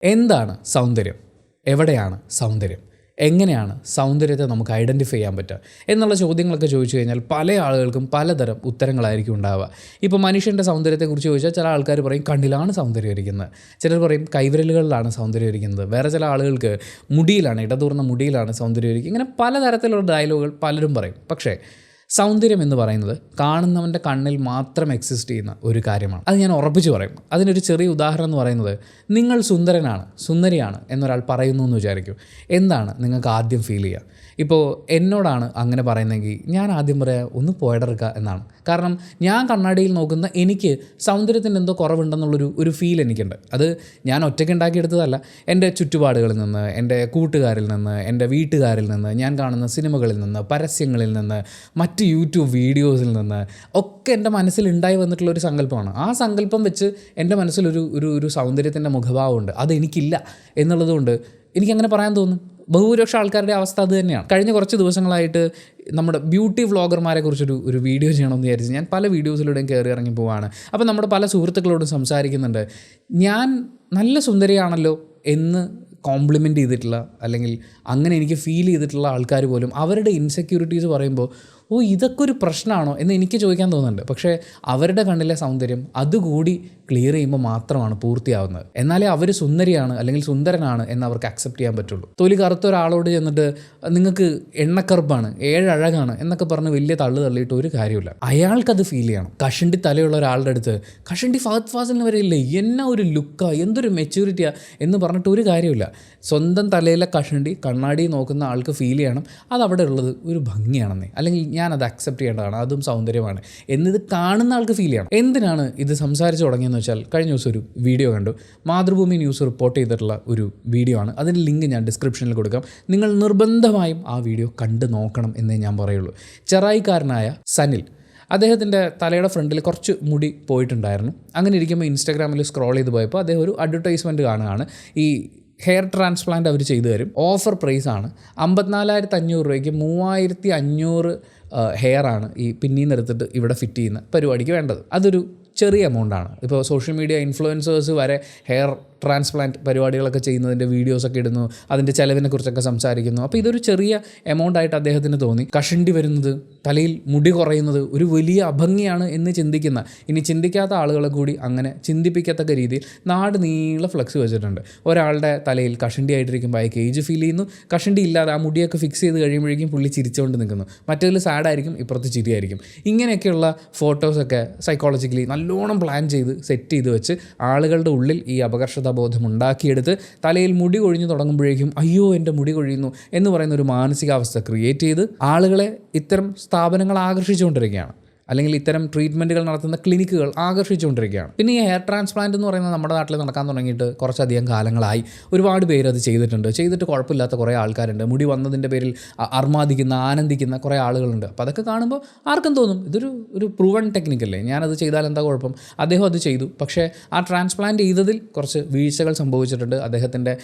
എന്താണ് സൗന്ദര്യം? എവിടെയാണ് സൗന്ദര്യം? എങ്ങനെയാണ് സൗന്ദര്യത്തെ നമുക്ക് ഐഡൻറ്റിഫൈ ചെയ്യാൻ പറ്റുക എന്നുള്ള ചോദ്യങ്ങളൊക്കെ ചോദിച്ചു കഴിഞ്ഞാൽ പല ആളുകൾക്കും പലതരം ഉത്തരങ്ങളായിരിക്കും ഉണ്ടാവുക. ഇപ്പോൾ മനുഷ്യൻ്റെ സൗന്ദര്യത്തെക്കുറിച്ച് ചോദിച്ചാൽ ചില ആൾക്കാർ പറയും കണ്ണിലാണ് സൗന്ദര്യം ഇരിക്കുന്നത്, ചിലർ പറയും കൈവിരലുകളിലാണ് സൗന്ദര്യം ഇരിക്കുന്നത്, വേറെ ചില ആളുകൾക്ക് മുടിയിലാണ്, ഇടതൂർന്ന മുടിയിലാണ് സൗന്ദര്യം ഇരിക്കുന്നത്. ഇങ്ങനെ പലതരത്തിലുള്ള ഡയലോഗുകൾ പലരും പറയും. പക്ഷേ സൗന്ദര്യം എന്ന് പറയുന്നത് കാണുന്നവൻ്റെ കണ്ണിൽ മാത്രം എക്സിസ്റ്റ് ചെയ്യുന്ന ഒരു കാര്യമാണ്. അത് ഞാൻ ഉറപ്പിച്ച് പറയും. അതിനൊരു ചെറിയ ഉദാഹരണം എന്ന് പറയുന്നത്, നിങ്ങൾ സുന്ദരനാണ്, സുന്ദരിയാണ് എന്നൊരാൾ പറയുന്നു എന്ന് വിചാരിക്കും. എന്താണ് നിങ്ങൾക്ക് ആദ്യം ഫീൽ ചെയ്യുക? ഇപ്പോൾ എന്നോടാണ് അങ്ങനെ പറയുന്നതെങ്കിൽ ഞാൻ ആദ്യം പറയാം ഒന്ന് പോയിടറുക എന്നാണ്. കാരണം ഞാൻ കണ്ണാടിയിൽ നോക്കുന്ന എനിക്ക് സൗന്ദര്യത്തിൻ്റെ എന്തോ കുറവുണ്ടെന്നുള്ളൊരു ഫീൽ എനിക്കുണ്ട്. അത് ഞാൻ ഒറ്റയ്ക്ക് ഉണ്ടാക്കിയെടുത്തതല്ല. എൻ്റെ ചുറ്റുപാടുകളിൽ നിന്ന്, എൻ്റെ കൂട്ടുകാരിൽ നിന്ന്, എൻ്റെ വീട്ടുകാരിൽ നിന്ന്, ഞാൻ കാണുന്ന സിനിമകളിൽ നിന്ന്, പരസ്യങ്ങളിൽ നിന്ന്, മറ്റ് യൂട്യൂബ് വീഡിയോസിൽ നിന്ന് ഒക്കെ എൻ്റെ മനസ്സിൽ ഉണ്ടായി വന്നിട്ടുള്ളൊരു സങ്കല്പമാണ്. ആ സങ്കല്പം വെച്ച് എൻ്റെ മനസ്സിലൊരു ഒരു സൗന്ദര്യത്തിൻ്റെ മുഖഭാവമുണ്ട്. അതെനിക്കില്ല എന്നുള്ളതുകൊണ്ട് എനിക്കങ്ങനെ പറയാൻ തോന്നും. ബഹുഭൂരിപക്ഷം ആൾക്കാരുടെ അവസ്ഥ അത് തന്നെയാണ്. കഴിഞ്ഞ കുറച്ച് ദിവസങ്ങളായിട്ട് നമ്മുടെ ബ്യൂട്ടി വ്ളോഗർമാരെ കുറിച്ചൊരു വീഡിയോ ചെയ്യണമെന്ന് വിചാരിച്ച് ഞാൻ പല വീഡിയോസിലൂടെയും കയറി ഇറങ്ങി പോവാണ്. അപ്പോൾ നമ്മുടെ പല സുഹൃത്തുക്കളോടും സംസാരിക്കുന്നുണ്ട്. ഞാൻ നല്ല സുന്ദരിയാണല്ലോ എന്ന് കോംപ്ലിമെൻ്റ് ചെയ്തിട്ടുള്ള, അല്ലെങ്കിൽ അങ്ങനെ എനിക്ക് ഫീൽ ചെയ്തിട്ടുള്ള ആൾക്കാർ പോലും അവരുടെ ഇൻസെക്യൂരിറ്റീസ് പറയുമ്പോൾ ഇതൊക്കെ ഒരു പ്രശ്നമാണോ എന്ന് എനിക്ക് ചോദിക്കാൻ തോന്നുന്നുണ്ട്. പക്ഷേ അവരുടെ കണ്ണിലെ സൗന്ദര്യം അതുകൂടി ക്ലിയർ ചെയ്യുമ്പോൾ മാത്രമാണ് പൂർത്തിയാവുന്നത്. എന്നാലേ അവർ സുന്ദരിയാണ് അല്ലെങ്കിൽ സുന്ദരനാണ് എന്ന് അവർക്ക് അക്സെപ്റ്റ് ചെയ്യാൻ പറ്റുള്ളൂ. തൊലി കറുത്ത ഒരാളോട് ചെന്നിട്ട് നിങ്ങൾക്ക് എണ്ണക്കറുപ്പാണ്, അഴകാണ് എന്നൊക്കെ പറഞ്ഞ് വലിയ തള്ളിയിട്ട് ഒരു കാര്യമില്ല. അയാൾക്കത് ഫീൽ ചെയ്യണം. കഷണ്ടി തലയുള്ള ഒരാളുടെ അടുത്ത് കഷണ്ടി ഫഹദ് ഫാസിലിന് വരെ ഇല്ലേ, എന്നാ ഒരു ലുക്കാ, എന്തൊരു മെച്യൂരിറ്റിയാ എന്ന് പറഞ്ഞിട്ട് ഒരു കാര്യമില്ല. സ്വന്തം തലയിലെ കഷണ്ടി കണ്ണാടി നോക്കുന്ന ആൾക്ക് ഫീൽ ചെയ്യണം അതവിടെ ഉള്ളത് ഒരു ഭംഗിയാണെന്നേ, അല്ലെങ്കിൽ ഞാനത് അക്സെപ്റ്റ് ചെയ്യേണ്ടതാണ്, അതും സൗന്ദര്യമാണ് എന്നിത് കാണുന്ന ആൾക്ക് ഫീൽ ചെയ്യണം. എന്തിനാണ് ഇത് സംസാരിച്ച് തുടങ്ങിയെന്ന് വെച്ചാൽ, കഴിഞ്ഞ ദിവസം ഒരു വീഡിയോ കണ്ടു. മാതൃഭൂമി ന്യൂസ് റിപ്പോർട്ട് ചെയ്തിട്ടുള്ള ഒരു വീഡിയോ ആണ്. അതിൻ്റെ ലിങ്ക് ഞാൻ ഡിസ്ക്രിപ്ഷനിൽ കൊടുക്കാം. നിങ്ങൾ നിർബന്ധമായും ആ വീഡിയോ കണ്ട് നോക്കണം എന്നേ ഞാൻ പറയുള്ളൂ. ചെറായിക്കാരനായ സനിൽ, അദ്ദേഹത്തിൻ്റെ തലയുടെ ഫ്രണ്ടിൽ കുറച്ച് മുടി പോയിട്ടുണ്ടായിരുന്നു. അങ്ങനെ ഇരിക്കുമ്പോൾ ഇൻസ്റ്റാഗ്രാമിൽ സ്ക്രോൾ ചെയ്ത് പോയപ്പോൾ അദ്ദേഹം ഒരു അഡ്വർടൈസ്മെൻറ്റ് കാണുകയാണ്. ഈ ഹെയർ ട്രാൻസ്പ്ലാന്റ് അവർ ചെയ്തു തരും. ഓഫർ പ്രൈസാണ് 54,500 രൂപയ്ക്ക് 3,500 ഹെയറാണ് ഈ പിന്നീന്ന് എടുത്തിട്ട് ഇവിടെ ഫിറ്റ് ചെയ്യുന്ന പരിപാടിക്ക് വേണ്ടത്. അതൊരു ചെറിയ എമൗണ്ടാണ്. ഇപ്പോൾ സോഷ്യൽ മീഡിയ ഇൻഫ്ലുവൻസേഴ്സ് വരെ ഹെയർ ട്രാൻസ്പ്ലാന്റ് പരിപാടികളൊക്കെ ചെയ്യുന്നതിൻ്റെ വീഡിയോസൊക്കെ ഇടുന്നു, അതിൻ്റെ ചിലവിനെക്കുറിച്ചൊക്കെ സംസാരിക്കുന്നു. അപ്പോൾ ഇതൊരു ചെറിയ എമൗണ്ട് ആയിട്ട് അദ്ദേഹത്തിന് തോന്നി. കഷണ്ടി വരുന്നത്, തലയിൽ മുടി കുറയുന്നത് ഒരു വലിയ അഭംഗിയാണ് എന്ന് ചിന്തിക്കുന്ന, ഇനി ചിന്തിക്കാത്ത ആളുകളെ കൂടി അങ്ങനെ ചിന്തിപ്പിക്കത്തക്ക രീതിയിൽ നാട് നീളെ ഫ്ലെക്സ് വെച്ചിട്ടുണ്ട്. ഒരാളുടെ തലയിൽ കഷണ്ടി ആയിട്ടിരിക്കുമ്പോൾ അയാൾക്ക് ഏജ് ഫീൽ ചെയ്യുന്നു. കഷണ്ടി ഇല്ലാതെ ആ മുടിയൊക്കെ ഫിക്സ് ചെയ്ത് കഴിയുമ്പോഴേക്കും പുള്ളി ചിരിച്ചുകൊണ്ട് നിൽക്കുന്നു. മറ്റേതിൽ സാഡായിരിക്കും, ഇപ്പുറത്ത് ചിരിയായിരിക്കും. ഇങ്ങനെയൊക്കെയുള്ള ഫോട്ടോസൊക്കെ സൈക്കോളജിക്കലി നല്ലോണം പ്ലാൻ ചെയ്ത് സെറ്റ് ചെയ്ത് വെച്ച് ആളുകളുടെ ഉള്ളിൽ ഈ അപകർഷതാബോധം ഉണ്ടാക്കിയെടുത്ത് തലയിൽ മുടി കൊഴിഞ്ഞു തുടങ്ങുമ്പോഴേക്കും അയ്യോ എൻ്റെ മുടി കൊഴിയുന്നു എന്ന് പറയുന്ന ഒരു മാനസികാവസ്ഥ ക്രിയേറ്റ് ചെയ്ത് ആളുകളെ ഇത്തരം സ്ഥാപനങ്ങൾ ആകർഷിച്ചുകൊണ്ടിരിക്കുകയാണ്, അല്ലെങ്കിൽ ഇത്തരം ട്രീറ്റ്മെൻറ്റുകൾ നടത്തുന്ന ക്ലിനിക്കുകൾ ആകർഷിച്ചുകൊണ്ടിരിക്കുകയാണ്. പിന്നെ ഈ ഹെയർ ട്രാൻസ്പ്ലാന്റ് എന്ന് പറയുന്നത് നമ്മുടെ നാട്ടിൽ നടക്കാൻ തുടങ്ങിയിട്ട് കുറച്ചധികം കാലങ്ങളായി. ഒരുപാട് പേര് അത് ചെയ്തിട്ട് കുഴപ്പമില്ലാത്ത കുറേ ആൾക്കാരുണ്ട്. മുടി വന്നതിൻ്റെ പേരിൽ അർമാദിക്കുന്ന, ആനന്ദിക്കുന്ന കുറേ ആളുകളുണ്ട്. അപ്പോൾ അതൊക്കെ കാണുമ്പോൾ ആർക്കും തോന്നും ഇതൊരു പ്രൂവൺ ടെക്നിക്കല്ലേ, ഞാനത് ചെയ്താൽ എന്താ കുഴപ്പം. അദ്ദേഹം അത് ചെയ്തു. പക്ഷേ ആ ട്രാൻസ്പ്ലാന്റ് ചെയ്തതിൽ കുറച്ച് വീഴ്ചകൾ സംഭവിച്ചിട്ടുണ്ട്. അദ്ദേഹത്തിൻ്റെ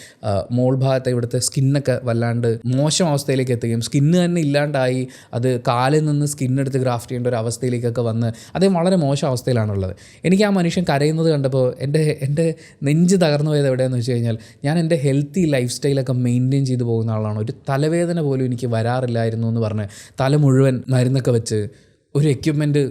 മോൾ ഭാഗത്തെ ഇവിടുത്തെ സ്കിന്നൊക്കെ വല്ലാണ്ട് മോശം അവസ്ഥയിലേക്ക് എത്തുകയും സ്കിന്ന് തന്നെ ഇല്ലാണ്ടായി, അത് കാലിൽ നിന്ന് സ്കിന്നെടുത്ത് ഗ്രാഫ്റ്റ് ചെയ്യേണ്ട ഒരു അവസ്ഥയിൽ ൊക്കെ വന്ന് അദ്ദേഹം വളരെ മോശം അവസ്ഥയിലാണുള്ളത്. എനിക്ക് ആ മനുഷ്യൻ കരയുന്നത് കണ്ടപ്പോൾ എൻ്റെ നെഞ്ച് തകർന്നു പോയത് എവിടെയാണെന്ന് വെച്ച് കഴിഞ്ഞാൽ, ഞാൻ എൻ്റെ ഹെൽത്തി ലൈഫ് സ്റ്റൈലൊക്കെ മെയിൻറ്റെയിൻ ചെയ്ത് പോകുന്ന ആളാണ്. ഒരു തലവേദന പോലും എനിക്ക് വരാറില്ലായിരുന്നു എന്ന് പറഞ്ഞ് തല മുഴുവൻ മരുന്നൊക്കെ വെച്ച് ഒരു എക്യുപ്മെൻറ്റ്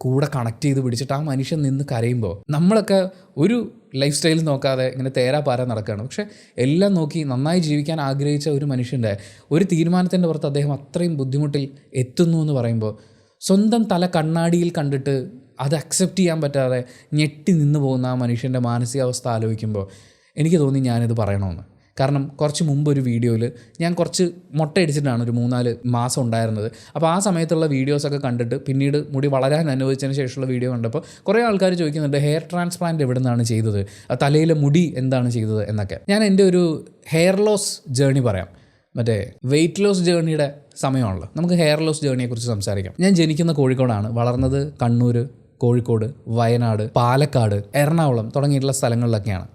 കൂടെ കണക്ട് ചെയ്ത് പിടിച്ചിട്ട് ആ മനുഷ്യൻ നിന്ന് കരയുമ്പോൾ നമ്മളൊക്കെ ഒരു ലൈഫ് സ്റ്റൈൽ നോക്കാതെ ഇങ്ങനെ തേരാപാര നടക്കുകയാണ്. പക്ഷേ എല്ലാം നോക്കി നന്നായി ജീവിക്കാൻ ആഗ്രഹിച്ച ഒരു മനുഷ്യൻ്റെ ഒരു തീരുമാനത്തിൻ്റെ പുറത്ത് അദ്ദേഹം അത്രയും ബുദ്ധിമുട്ടിൽ എത്തുന്നു എന്ന് പറയുമ്പോൾ, സ്വന്തം തല കണ്ണാടിയിൽ കണ്ടിട്ട് അത് അക്സെപ്റ്റ് ചെയ്യാൻ പറ്റാതെ ഞെട്ടി നിന്ന് പോകുന്ന ആ മനുഷ്യൻ്റെ മാനസികാവസ്ഥ ആലോചിക്കുമ്പോൾ എനിക്ക് തോന്നി ഞാനിത് പറയണമെന്ന്. കാരണം കുറച്ച് മുമ്പ് ഒരു വീഡിയോയിൽ ഞാൻ കുറച്ച് മുട്ടയടിച്ചിട്ടാണ് ഒരു 3-4 മാസം ഉണ്ടായിരുന്നത്. അപ്പോൾ ആ സമയത്തുള്ള വീഡിയോസൊക്കെ കണ്ടിട്ട് പിന്നീട് മുടി വളരാൻ അനുവദിച്ചതിന് ശേഷമുള്ള വീഡിയോ കണ്ടപ്പോൾ കുറേ ആൾക്കാർ ചോദിക്കുന്നുണ്ട് ഹെയർ ട്രാൻസ്പ്ലാന്റ് എവിടെ നിന്നാണ് ചെയ്തത്, തലയിലെ മുടി എന്താണ് ചെയ്തത് എന്നൊക്കെ. ഞാൻ എൻ്റെ ഒരു ഹെയർ ലോസ് ജേർണി പറയാം. മറ്റേ വെയിറ്റ് ലോസ് ജേർണിയുടെ സമയമാണല്ലോ, നമുക്ക് ഹെയർ ലോസ് ജേർണിയെക്കുറിച്ച് സംസാരിക്കാം. ഞാൻ ജനിക്കുന്ന കോഴിക്കോടാണ്, വളർന്നത് കണ്ണൂർ, കോഴിക്കോട്, വയനാട്, പാലക്കാട്, എറണാകുളം തുടങ്ങിയിട്ടുള്ള സ്ഥലങ്ങളിലൊക്കെയാണ്.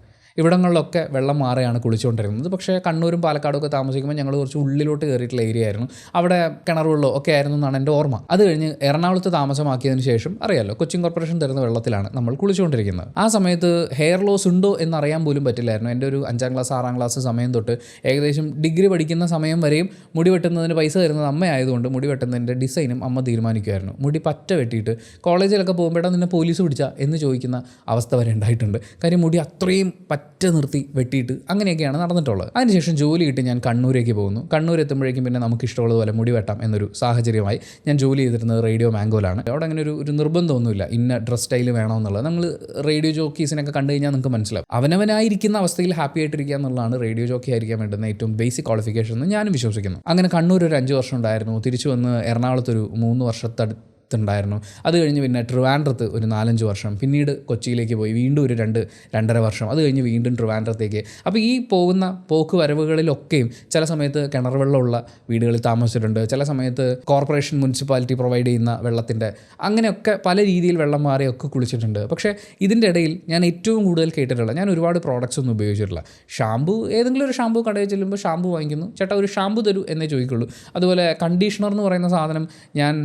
ഇവിടങ്ങളിലൊക്കെ വെള്ളം മാറിയാണ് കുളിച്ചുകൊണ്ടിരുന്നത്. പക്ഷേ കണ്ണൂരും പാലക്കാടും ഒക്കെ താമസിക്കുമ്പോൾ ഞങ്ങൾ കുറച്ച് ഉള്ളിലോട്ട് കയറിയിട്ടുള്ള ഏരിയ ആയിരുന്നു. അവിടെ കിണർ വെള്ളം ഒക്കെ ആയിരുന്നു എന്നാണ് എൻ്റെ ഓർമ്മ. അത് കഴിഞ്ഞ് എറണാകുളത്ത് താമസമാക്കിയതിന് ശേഷം അറിയാമല്ലോ, കൊച്ചിൻ കോർപ്പറേഷൻ തരുന്ന വെള്ളത്തിലാണ് നമ്മൾ കുളിച്ചുകൊണ്ടിരിക്കുന്നത്. ആ സമയത്ത് ഹെയർ ലോസ് ഉണ്ടോ എന്നറിയാൻ പോലും പറ്റില്ലായിരുന്നു. എൻ്റെ ഒരു 5ാം ക്ലാസ് 6ാം ക്ലാസ് സമയം തൊട്ട് ഏകദേശം ഡിഗ്രി പഠിക്കുന്ന സമയം വരെയും മുടി വെട്ടുന്നതിന് പൈസ തരുന്നത് അമ്മയായതുകൊണ്ട് മുടി വെട്ടുന്നതിൻ്റെ ഡിസൈനും അമ്മ തീരുമാനിക്കുമായിരുന്നു. മുടി പറ്റ വെട്ടിയിട്ട് കോളേജിലൊക്കെ പോകുമ്പോഴാണ് നിന്നെ പോലീസ് പിടിച്ചാൽ എന്ന് ചോദിക്കുന്ന അവസ്ഥ വരെ ഉണ്ടായിട്ടുണ്ട്. കാര്യം മുടി അത്രയും പറ്റ നിർത്തി വെട്ടിയിട്ട് അങ്ങനെയൊക്കെയാണ് നടന്നിട്ടുള്ളത്. അതിനുശേഷം ജോലി കിട്ടി ഞാൻ കണ്ണൂരേക്ക് പോകുന്നു. കണ്ണൂർ എത്തുമ്പോഴേക്കും പിന്നെ നമുക്ക് ഇഷ്ടമുള്ളതുപോലെ മുടി വെട്ടാം എന്നൊരു സാഹചര്യമായി. ഞാൻ ജോലി ചെയ്തിരുന്നത് റേഡിയോ മാംഗോയിലാണ്. അവിടെ അങ്ങനെ ഒരു നിർബന്ധമൊന്നുമില്ല ഇന്ന ഡ്രസ് സ്റ്റൈൽ വേണമെന്നുള്ളത്. നമ്മൾ റേഡിയോ ജോക്കീസിനൊക്കെ കണ്ടു കഴിഞ്ഞാൽ നിങ്ങൾക്ക് മനസ്സിലാവും. അവനവനായിരിക്കുന്ന അവസ്ഥയിൽ ഹാപ്പി ആയിട്ടിരിക്കുക എന്നുള്ളതാണ് റേഡിയോ ജോക്കി ആയിരിക്കാൻ വേണ്ടുന്ന ഏറ്റവും ബേസിക് ക്വാളിഫിക്കേഷൻ എന്ന് ഞാനും വിശ്വസിക്കുന്നു. അങ്ങനെ കണ്ണൂർ ഒരു 5 വർഷം ഉണ്ടായിരുന്നു. തിരിച്ചു വന്ന് എറണാകുളത്തൊരു 3 വർഷത്തടുത്തുണ്ടായിരുന്നു. അത് കഴിഞ്ഞ് പിന്നെ ട്രിവാൻഡ്രത്ത് ഒരു 4-5 വർഷം, പിന്നീട് കൊച്ചിയിലേക്ക് പോയി വീണ്ടും ഒരു 2-2.5 വർഷം, അത് കഴിഞ്ഞ് വീണ്ടും ട്രിവാൻഡ്രത്തേക്ക്. അപ്പോൾ ഈ പോകുന്ന പോക്ക് വരവുകളിലൊക്കെയും ചില സമയത്ത് കിണർ വെള്ളമുള്ള വീടുകളിൽ താമസിച്ചിട്ടുണ്ട്, ചില സമയത്ത് കോർപ്പറേഷൻ മുനിസിപ്പാലിറ്റി പ്രൊവൈഡ് ചെയ്യുന്ന വെള്ളത്തിൻ്റെ അങ്ങനെയൊക്കെ പല രീതിയിൽ വെള്ളം മാറിയൊക്കെ കുളിച്ചിട്ടുണ്ട്. പക്ഷേ ഇതിൻ്റെ ഇടയിൽ ഞാൻ ഏറ്റവും കൂടുതൽ കേട്ടിട്ടുള്ള, ഞാൻ ഒരുപാട് പ്രോഡക്റ്റ്സ് ഒന്നും ഉപയോഗിച്ചിട്ടില്ല. ഷാമ്പു, ഏതെങ്കിലും ഒരു ഷാമ്പു കടയിൽ ചെല്ലുമ്പോൾ ഷാമ്പു വാങ്ങിക്കുന്നു, ചേട്ടാ ഒരു ഷാമ്പു തരൂ എന്നേ ചോദിക്കുള്ളൂ. അതുപോലെ കണ്ടീഷണർ എന്ന് പറയുന്ന സാധനം ഞാൻ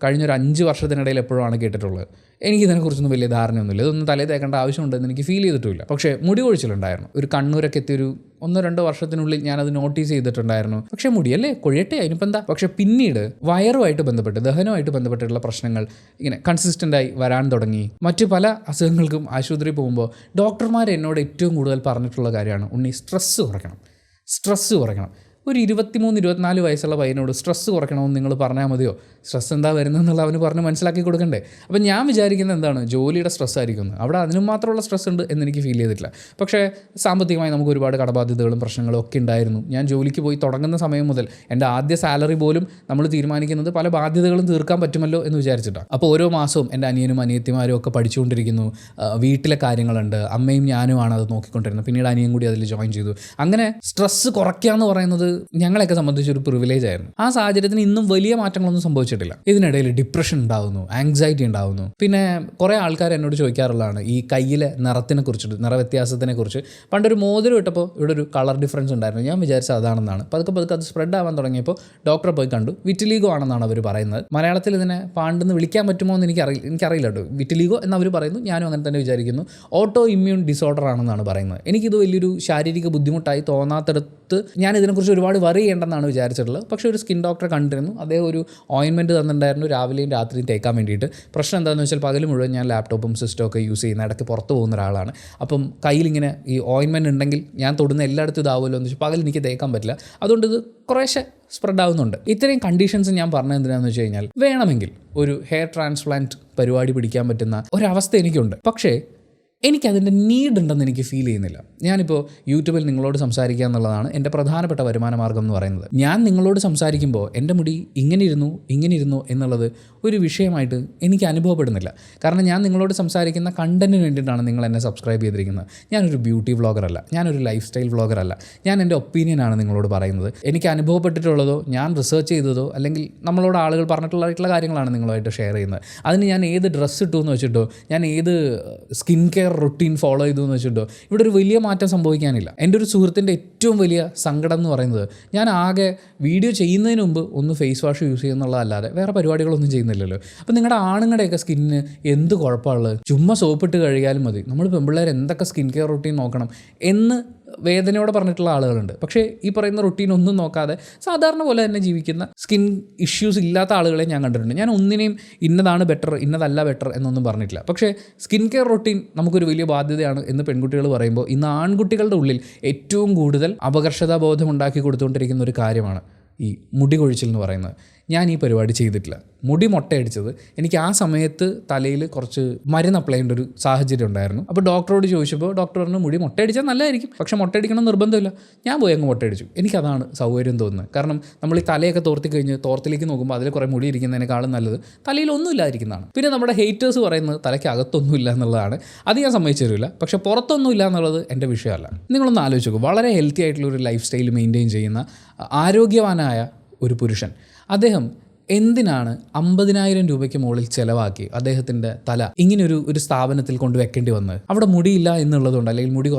കഴിഞ്ഞൊരു 5 വർഷത്തിനിടയിൽ എപ്പോഴാണ് കേട്ടിട്ടുള്ളത്. എനിക്കിതിനെക്കുറിച്ചൊന്നും വലിയ ധാരണയൊന്നുമില്ല. ഇതൊന്നും തലയിൽ തേക്കേണ്ട ആവശ്യമുണ്ടെന്ന് എനിക്ക് ഫീൽ ചെയ്തിട്ടില്ല. പക്ഷേ മുടി കൊഴിച്ചിലുണ്ടായിരുന്നു. ഒരു കണ്ണൂരൊക്കെ എത്തിയൊരു 1-2 വർഷത്തിനുള്ളിൽ ഞാനത് നോട്ടീസ് ചെയ്തിട്ടുണ്ടായിരുന്നു. പക്ഷേ മുടിയല്ലേ കൊഴിയട്ടെ, അതിനിപ്പോൾ എന്താ. പക്ഷേ പിന്നീട് വയറുമായിട്ട് ബന്ധപ്പെട്ട്, ദഹനമായിട്ട് ബന്ധപ്പെട്ടുള്ള പ്രശ്നങ്ങൾ ഇങ്ങനെ കൺസിസ്റ്റൻ്റായി വരാൻ തുടങ്ങി. മറ്റു പല അസുഖങ്ങൾക്കും ആശുപത്രിയിൽ പോകുമ്പോൾ ഡോക്ടർമാർ എന്നോട് ഏറ്റവും കൂടുതൽ പറഞ്ഞിട്ടുള്ള കാര്യമാണ്, ഉണ്ണി സ്ട്രെസ്സ് കുറയ്ക്കണം. ഒരു 23-24 വയസ്സുള്ള പയ്യനോട് സ്ട്രെസ്സ് കുറയ്ക്കണമെന്ന് നിങ്ങൾ പറഞ്ഞാൽ മതിയോ? സ്ട്രെസ് എന്താ വരുന്നതെന്നുള്ള അവന് പറഞ്ഞ് മനസ്സിലാക്കി കൊടുക്കണ്ടേ? അപ്പം ഞാൻ വിചാരിക്കുന്നത് എന്താണ്, ജോലിയുടെ സ്ട്രെസ് ആയിരിക്കും. അവിടെ അതിനും മാത്രമുള്ള സ്ട്രെസ് ഉണ്ട് എന്നെനിക്ക് ഫീൽ ചെയ്തിട്ടില്ല. പക്ഷേ സാമ്പത്തികമായി നമുക്ക് ഒരുപാട് കടബാധ്യതകളും പ്രശ്നങ്ങളും ഒക്കെ ഉണ്ടായിരുന്നു. ഞാൻ ജോലിക്ക് പോയി തുടങ്ങുന്ന സമയം മുതൽ എൻ്റെ ആദ്യ സാലറി പോലും നമ്മൾ തീരുമാനിക്കുന്നത് പല ബാധ്യതകളും തീർക്കാൻ പറ്റുമല്ലോ എന്ന് വിചാരിച്ചിട്ടാണ്. അപ്പോൾ ഓരോ മാസവും എൻ്റെ അനിയനും അനിയത്തിമാരും ഒക്കെ പഠിച്ചുകൊണ്ടിരിക്കുന്നു. വീട്ടിലെ കാര്യങ്ങളുണ്ട്, അമ്മയും ഞാനുമാണ് അത് നോക്കിക്കൊണ്ടിരുന്നത്. പിന്നീട് അനിയൻ കൂടി അതിൽ ജോയിൻ ചെയ്തു. അങ്ങനെ സ്ട്രെസ്സ് കുറയ്ക്കുക എന്ന് പറയുന്നത് ഞങ്ങളെയൊക്കെ സംബന്ധിച്ചൊരു പ്രിവിലേജ് ആയിരുന്നു. ആ സാഹചര്യത്തിന് ഇന്നും വലിയ മാറ്റങ്ങളൊന്നും സംഭവിച്ചിട്ടില്ല. ഇതിനിടയിൽ ഡിപ്രഷൻ ഉണ്ടാകുന്നു, ആങ്സൈറ്റി ഉണ്ടാകുന്നു. പിന്നെ കുറേ ആൾക്കാർ എന്നോട് ചോദിക്കാറുള്ളതാണ് ഈ കയ്യിലെ നിറത്തിനെ കുറിച്ചിട്ട്, നിറവ്യത്യാസത്തിനെ കുറിച്ച്. പണ്ടൊരു മോതിരം ഇട്ടപ്പോൾ ഇവിടെ ഒരു കളർ ഡിഫറൻസ് ഉണ്ടായിരുന്നു. ഞാൻ വിചാരിച്ചത് അതാണെന്നാണ്. പതുക്കെ അത് സ്പ്രെഡ് ആവാൻ തുടങ്ങിയപ്പോൾ ഡോക്ടറെ പോയി കണ്ടു. വിറ്റിലീഗോ ആണെന്നാണ് അവർ പറയുന്നത്. മലയാളത്തിൽ ഇതിനെ പാണ്ടെന്ന് വിളിക്കാൻ പറ്റുമോ എന്ന് എനിക്കറിയില്ല കേട്ടോ. വിറ്റിലീഗോ എന്നവർ പറയുന്നു, ഞാനും അങ്ങനെ തന്നെ വിചാരിക്കുന്നു. ഓട്ടോ ഇമ്മ്യൂൺ ഡിസോർഡർ ആണെന്നാണ് പറയുന്നത്. എനിക്കിത് വലിയൊരു ശാരീരിക ബുദ്ധിമുട്ടായി തോന്നാത്തടത്ത് ഞാൻ ഇതിനെക്കുറിച്ച് ഒരുപാട് വറി ചെയ്യേണ്ടെന്നാണ് വിചാരിച്ചിട്ടുള്ളത്. പക്ഷേ ഒരു സ്കിൻ ഡോക്ടറെ കണ്ടിരുന്നു. അദ്ദേഹം ഒരു ഓയിൻമെൻറ്റ് തന്നിട്ടുണ്ടായിരുന്നു രാവിലെയും രാത്രിയും തേക്കാൻ വേണ്ടിയിട്ട്. പ്രശ്നം എന്താണെന്ന് വെച്ചാൽ പകൽ മുഴുവൻ ഞാൻ ലാപ്ടോപ്പും സിസ്റ്റവും ഒക്കെ യൂസ് ചെയ്യുന്ന, ഇടയ്ക്ക് പുറത്ത് പോകുന്ന ഒരാളാണ്. അപ്പം കയ്യിലിങ്ങനെ ഈ ഓയിൻമെൻറ്റ് ഉണ്ടെങ്കിൽ ഞാൻ തൊടുന്ന എല്ലായിടത്തും ഇതാവുമല്ലോ എന്ന് വെച്ചാൽ പകൽ എനിക്ക് തേക്കാൻ പറ്റില്ല. അതുകൊണ്ട് ഇത് കുറേശ്ശെ സ്പ്രെഡ് ആവുന്നുണ്ട്. ഇത്രയും കണ്ടീഷൻസ് ഞാൻ പറഞ്ഞത് എന്തിനാണെന്ന് വെച്ച് കഴിഞ്ഞാൽ, വേണമെങ്കിൽ ഒരു ഹെയർ ട്രാൻസ്പ്ലാന്റ് പരിപാടി പിടിക്കാൻ പറ്റുന്ന ഒരവസ്ഥ എനിക്കുണ്ട്. പക്ഷേ എനിക്കതിൻ്റെ നീഡ് ഉണ്ടെന്ന് എനിക്ക് ഫീൽ ചെയ്യുന്നില്ല. ഞാനിപ്പോൾ യൂട്യൂബിൽ നിങ്ങളോട് സംസാരിക്കുക എന്നുള്ളതാണ് എൻ്റെ പ്രധാനപ്പെട്ട വരുമാന മാർഗ്ഗം എന്ന് പറയുന്നത്. ഞാൻ നിങ്ങളോട് സംസാരിക്കുമ്പോൾ എൻ്റെ മുടി ഇങ്ങനെ ഇരുന്നു എന്നുള്ളത് ഒരു വിഷയമായിട്ട് എനിക്ക് അനുഭവപ്പെടുന്നില്ല. കാരണം ഞാൻ നിങ്ങളോട് സംസാരിക്കുന്ന കണ്ടന്റിന് വേണ്ടിയിട്ടാണ് നിങ്ങൾ എന്നെ സബ്സ്ക്രൈബ് ചെയ്തിരിക്കുന്നത്. ഞാനൊരു ബ്യൂട്ടി വ്ളോഗറല്ല, ഞാനൊരു ലൈഫ് സ്റ്റൈൽ വ്ളോഗറല്ല. ഞാൻ എൻ്റെ ഒപ്പീനിയനാണ് നിങ്ങളോട് പറയുന്നത്. എനിക്ക് അനുഭവപ്പെട്ടിട്ടുള്ളതോ ഞാൻ റിസർച്ച് ചെയ്തതോ അല്ലെങ്കിൽ നമ്മളോട് ആളുകൾ പറഞ്ഞിട്ടുള്ള കാര്യങ്ങളാണ് നിങ്ങളുമായിട്ട് ഷെയർ ചെയ്യുന്നത്. അതിന് ഞാൻ ഏത് ഡ്രസ്സ് ഇട്ടു എന്ന് വെച്ചിട്ടോ, ഞാൻ ഏത് സ്കിൻ കെയർ റൊട്ടീൻ ഫോളോ ചെയ്തു എന്ന് വെച്ചിട്ടോ ഇവിടെ ഒരു വലിയ മാറ്റം സംഭവിക്കാനില്ല. എൻ്റെ ഒരു സുഹൃത്തിൻ്റെ ഏറ്റവും വലിയ സങ്കടം എന്ന് പറയുന്നത്, ഞാൻ ആകെ വീഡിയോ ചെയ്യുന്നതിന് മുമ്പ് ഒന്ന് ഫേസ് വാഷ് യൂസ് ചെയ്യുന്നുള്ളതല്ലാതെ വേറെ പരിപാടികളൊന്നും ചെയ്യുന്നില്ലല്ലോ. അപ്പോൾ നിങ്ങളുടെ ആണുങ്ങളുടെയൊക്കെ സ്കിന്നിന് എന്ത് കുഴപ്പമുള്ളത്? ചുമ്മാ സോപ്പിട്ട് കഴുകിയാലും മതി. നമ്മൾ പെൺപിള്ളേർ എന്തൊക്കെ സ്കിൻ കെയർ റൊട്ടീൻ നോക്കണം എന്ന് വേദനയോടെ പറഞ്ഞിട്ടുള്ള ആളുകളുണ്ട്. പക്ഷേ ഈ പറയുന്ന റൊട്ടീൻ ഒന്നും നോക്കാതെ സാധാരണ പോലെ തന്നെ ജീവിക്കുന്ന, സ്കിൻ ഇഷ്യൂസ് ഇല്ലാത്ത ആളുകളെ ഞാൻ കണ്ടിട്ടുണ്ട്. ഞാൻ ഒന്നിനെയും ഇന്നതാണ് ബെറ്റർ ഇന്നതല്ല ബെറ്റർ എന്നൊന്നും പറഞ്ഞിട്ടില്ല. പക്ഷേ സ്കിൻ കെയർ റൊട്ടീൻ നമുക്കൊരു വലിയ ബാധ്യതയാണ് എന്ന് പെൺകുട്ടികൾ പറയുമ്പോൾ, ഇന്ന് ആൺകുട്ടികളുടെ ഉള്ളിൽ ഏറ്റവും കൂടുതൽ അപകർഷതാബോധം ഉണ്ടാക്കി കൊടുത്തുകൊണ്ടിരിക്കുന്ന ഒരു കാര്യമാണ് ഈ മുടി കൊഴിച്ചിൽ എന്ന് പറയുന്നത്. ഞാൻ ഈ പരിപാടി ചെയ്തിട്ടില്ല. മുടി മൊട്ടയടിച്ചത് എനിക്ക് ആ സമയത്ത് തലയിൽ കുറച്ച് മരുന്ന് അപ്ലൈ ചെയ്യേണ്ട ഒരു സാഹചര്യം ഉണ്ടായിരുന്നു. അപ്പോൾ ഡോക്ടറോട് ചോദിച്ചപ്പോൾ ഡോക്ടർ പറഞ്ഞു മുടി മൊട്ടയടിച്ചാൽ നല്ലതായിരിക്കും, പക്ഷേ മൊട്ടയടിക്കണം നിർബന്ധമില്ല. ഞാൻ പോയി അങ്ങ് മൊട്ടയടിച്ചു. എനിക്കതാണ് സൗകര്യം തോന്നുന്നത്. കാരണം നമ്മൾ ഈ തലയൊക്കെ തോർത്തി കഴിഞ്ഞ് തോർത്തിലേക്ക് നോക്കുമ്പോൾ അതിൽ കുറേ മുടി ഇരിക്കുന്നതിനേക്കാളും നല്ലത് തലയിൽ ഒന്നും ഇല്ലാതിരിക്കുന്നതാണ്. പിന്നെ നമ്മുടെ ഹേറ്റേഴ്സ് പറയുന്നത് തലയ്ക്ക് അകത്തൊന്നും ഇല്ല എന്നുള്ളതാണ്. അത് ഞാൻ സമ്മതിച്ചു തരില്ല. പക്ഷേ പുറത്തൊന്നും ഇല്ല എന്നുള്ളത് എൻ്റെ വിഷയമല്ല. നിങ്ങളൊന്ന് ആലോചിച്ച് നോക്കും, വളരെ ഹെൽത്തി ആയിട്ടുള്ള ഒരു ലൈഫ് സ്റ്റൈൽ മെയിൻറ്റെയിൻ ചെയ്യുന്ന ആരോഗ്യവാനായ ഒരു പുരുഷൻ, അദ്ദേഹം എന്തിനാണ് 50,000 രൂപയ്ക്ക് മുകളിൽ ചിലവാക്കി അദ്ദേഹത്തിൻ്റെ തല ഇങ്ങനൊരു സ്ഥാപനത്തിൽ കൊണ്ട് വെക്കേണ്ടി വന്നത്? അവിടെ മുടിയില്ല എന്നുള്ളതുകൊണ്ട്, അല്ലെങ്കിൽ മുടി